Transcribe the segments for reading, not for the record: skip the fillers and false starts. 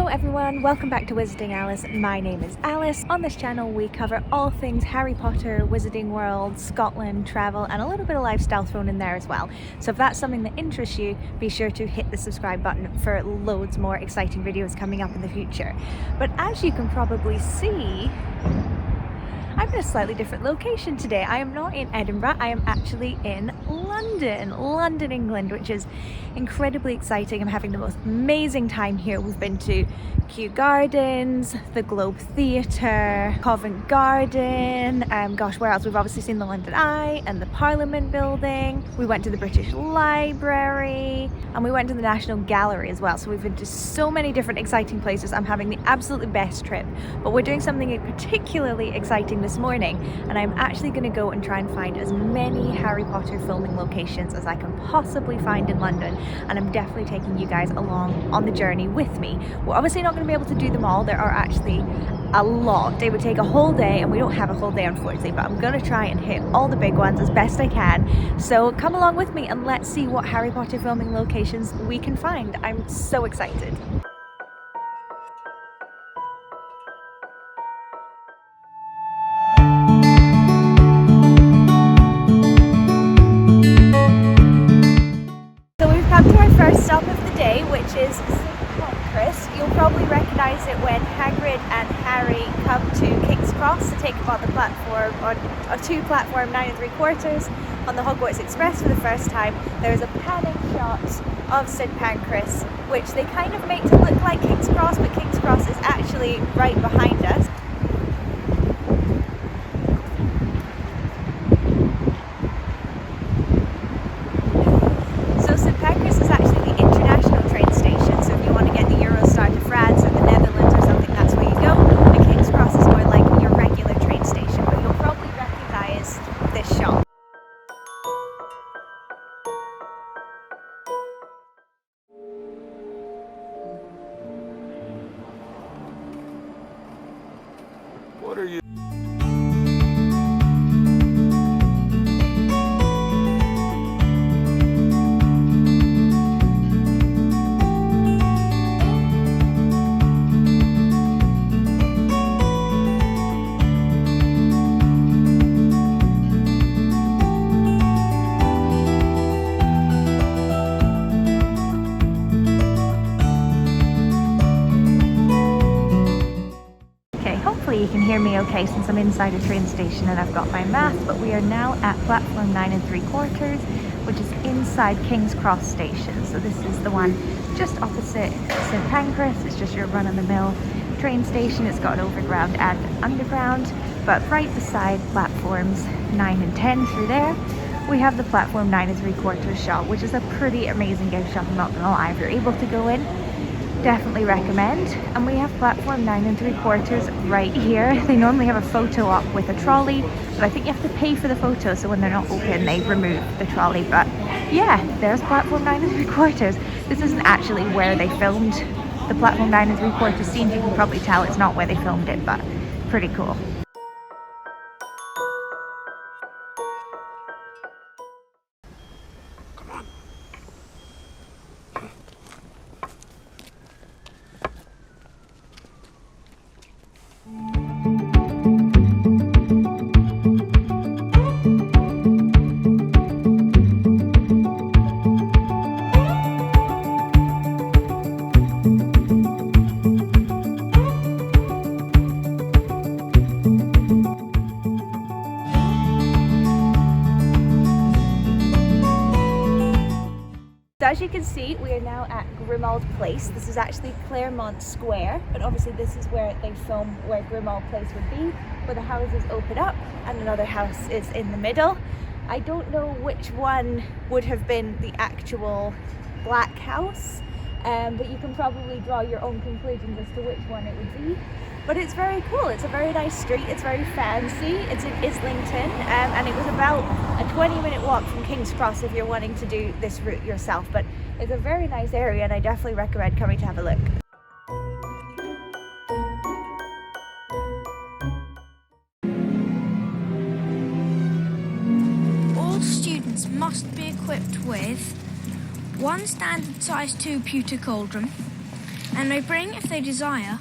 everyone, welcome back to Wizarding Alice. My name is Alice. On this channel we cover all things Harry Potter, Wizarding World, Scotland, travel and a little bit of lifestyle thrown in there as well. So if that's something that interests you, be sure to hit the subscribe button for loads more exciting videos coming up in the future. But as you can probably see, I'm in a slightly different location today. I am not in Edinburgh, I am actually in London, England, which is incredibly exciting. I'm having the most amazing time here. We've been to Kew Gardens, the Globe Theatre, Covent Garden, gosh, where else? We've obviously seen the London Eye and the Parliament Building. We went to the British Library and we went to the National Gallery as well. So we've been to so many different exciting places. I'm having the absolutely best trip, but we're doing something particularly exciting this morning, and I'm actually going to go and try and find as many Harry Potter filming locations as I can possibly find in London, and I'm definitely taking you guys along on the journey with me. We're obviously not going to be able to do them all. There are actually a lot. It would take a whole day, and we don't have a whole day unfortunately, but I'm going to try and hit all the big ones as best I can. So come along with me and let's see what Harry Potter filming locations we can find. I'm so excited. First stop of the day, which is St Pancras. You'll probably recognise it when Hagrid and Harry come to King's Cross to take them on the platform, to platform 9 3/4 on the Hogwarts Express for the first time. There is a panning shot of St Pancras, which they kind of make to look like King's Cross, but King's Cross is actually right behind us. What are you? Hopefully you can hear me okay since I'm inside a train station and I've got my mask, but we are now at platform 9 3/4, which is inside King's Cross station. So this is the one just opposite St Pancras. It's just your run-of-the-mill train station. It's got overground and underground, but right beside platforms 9 and 10 through there, we have the platform 9 3/4 shop, which is a pretty amazing gift shop, I'm not gonna lie. If you're able to go in, definitely recommend. And we have platform 9 3/4 right here. They normally have a photo op with a trolley, but I think you have to pay for the photo, so when they're not open they remove the trolley. But yeah, there's platform 9 3/4. This isn't actually where they filmed the platform 9 3/4 scenes. You can probably tell it's not where they filmed it, but pretty cool. So as you can see, we are now at Grimal Place. This is actually Claremont Square, but obviously this is where they film where Grimal Place would be, where the houses open up and another house is in the middle. I don't know which one would have been the actual black house, but you can probably draw your own conclusions as to which one it would be. But it's very cool. It's a very nice street. It's very fancy. It's in Islington, and it was about a 20-minute walk from King's Cross if you're wanting to do this route yourself. But it's a very nice area, and I definitely recommend coming to have a look. All students must be equipped with one standard size 2 pewter cauldron, and may bring, if they desire,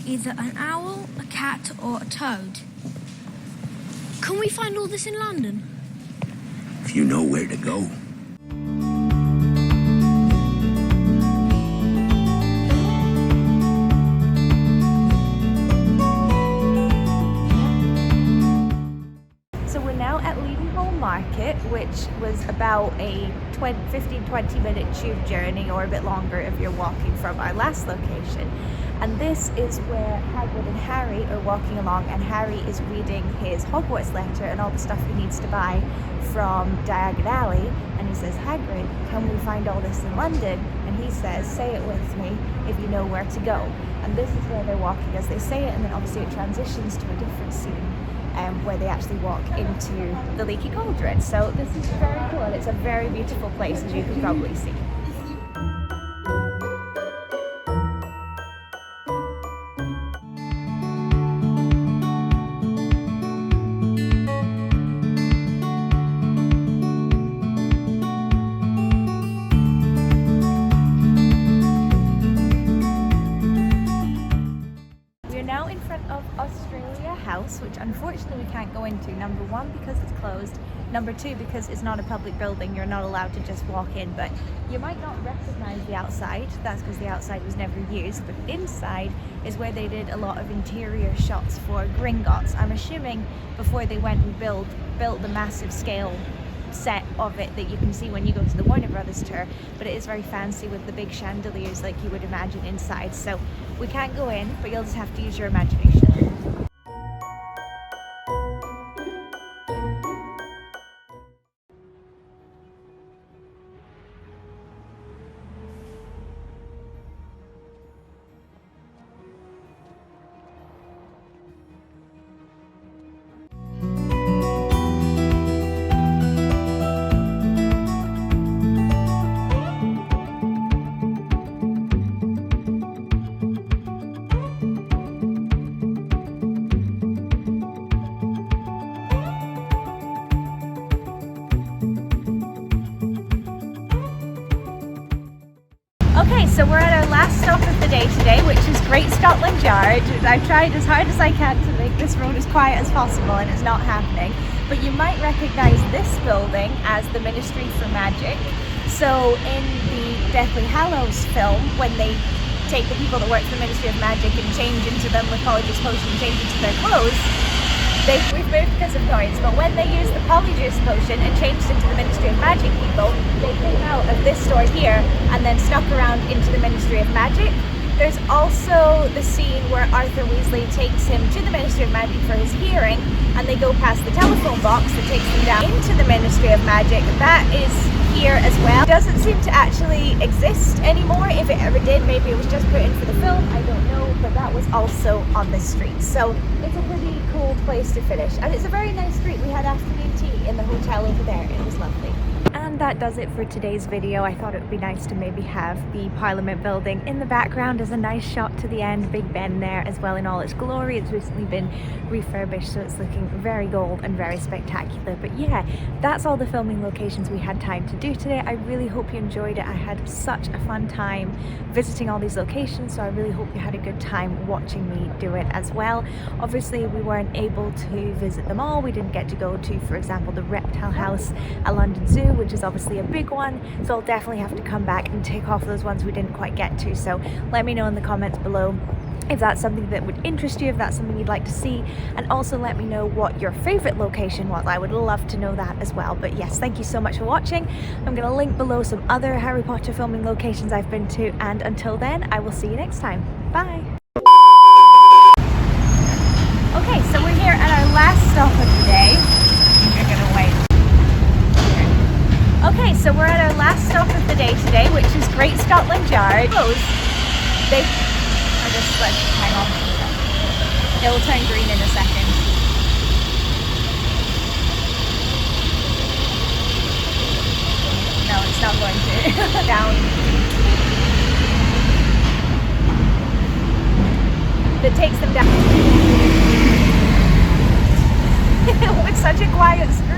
either an owl, a cat, or a toad. Can we find all this in London? If you know where to go. So we're now at Leadenhall Market, which was about a 15-20 minute tube journey, or a bit longer if you're walking from our last location. And this is where Hagrid and Harry are walking along, and Harry is reading his Hogwarts letter and all the stuff he needs to buy from Diagon Alley. And he says, "Hagrid, can we find all this in London?" And he says, "Say it with me if you know where to go." And this is where they're walking as they say it, and then obviously it transitions to a different scene where they actually walk into the Leaky Cauldron. So this is very cool, and it's a very beautiful place, as you can probably see. Now in front of Australia House, which unfortunately we can't go into. Number one, because it's closed. Number two, because it's not a public building. You're not allowed to just walk in, but you might not recognize the outside. That's because the outside was never used, but inside is where they did a lot of interior shots for Gringotts. I'm assuming before they went and built the massive scale set of it that you can see when you go to the Warner Brothers tour, but it is very fancy with the big chandeliers like you would imagine inside. So we can't go in, but you'll just have to use your imagination. Okay, so we're at our last stop of the day today, which is Great Scotland Yard. I've tried as hard as I can to make this road as quiet as possible, and it's not happening. But you might recognize this building as the Ministry for Magic. So in the Deathly Hallows film, when they take the people that work for the Ministry of Magic and change into them with Polyjuice Potion, change into their clothes, we've moved because of noise, but when they used the Polyjuice Potion and changed into the Ministry of Magic people, they came out of this store here and then snuck around into the Ministry of Magic. There's also the scene where Arthur Weasley takes him to the Ministry of Magic for his hearing, and they go past the telephone box that takes them down into the Ministry of Magic. That is here as well. It doesn't seem to actually exist anymore. If it ever did, maybe it was just put in for the film, I don't know, but that was also on this street. So it's a pretty cool place to finish, and it's a very nice street. We had afternoon tea in the hotel over there. It was lovely. And that does it for today's video. I thought it would be nice to maybe have the Parliament building in the background as a nice shot to the end. Big Ben there as well in all its glory. It's recently been refurbished, so it's looking very gold and very spectacular. But yeah, that's all the filming locations we had time to do today. I really hope you enjoyed it. I had such a fun time visiting all these locations, so I really hope you had a good time watching me do it as well. Obviously we weren't able to visit them all. We didn't get to go to, for example, the Reptile House at London Zoo, which is obviously a big one, so I'll definitely have to come back and tick off those ones we didn't quite get to. So let me know in the comments below if that's something that would interest you, if that's something you'd like to see, and also let me know what your favorite location was. I would love to know that as well. But yes, thank you so much for watching. I'm going to link below some other Harry Potter filming locations I've been to, and until then I will see you next time. Bye. Okay, so we're here at our last stop of the day. You're gonna wait. Okay, so we're at our last stop of the day today, which is Great Scotland Yard. Let's hang on. It will turn green in a second. No, it's not going to. Down. That takes them down. With such a quiet screen.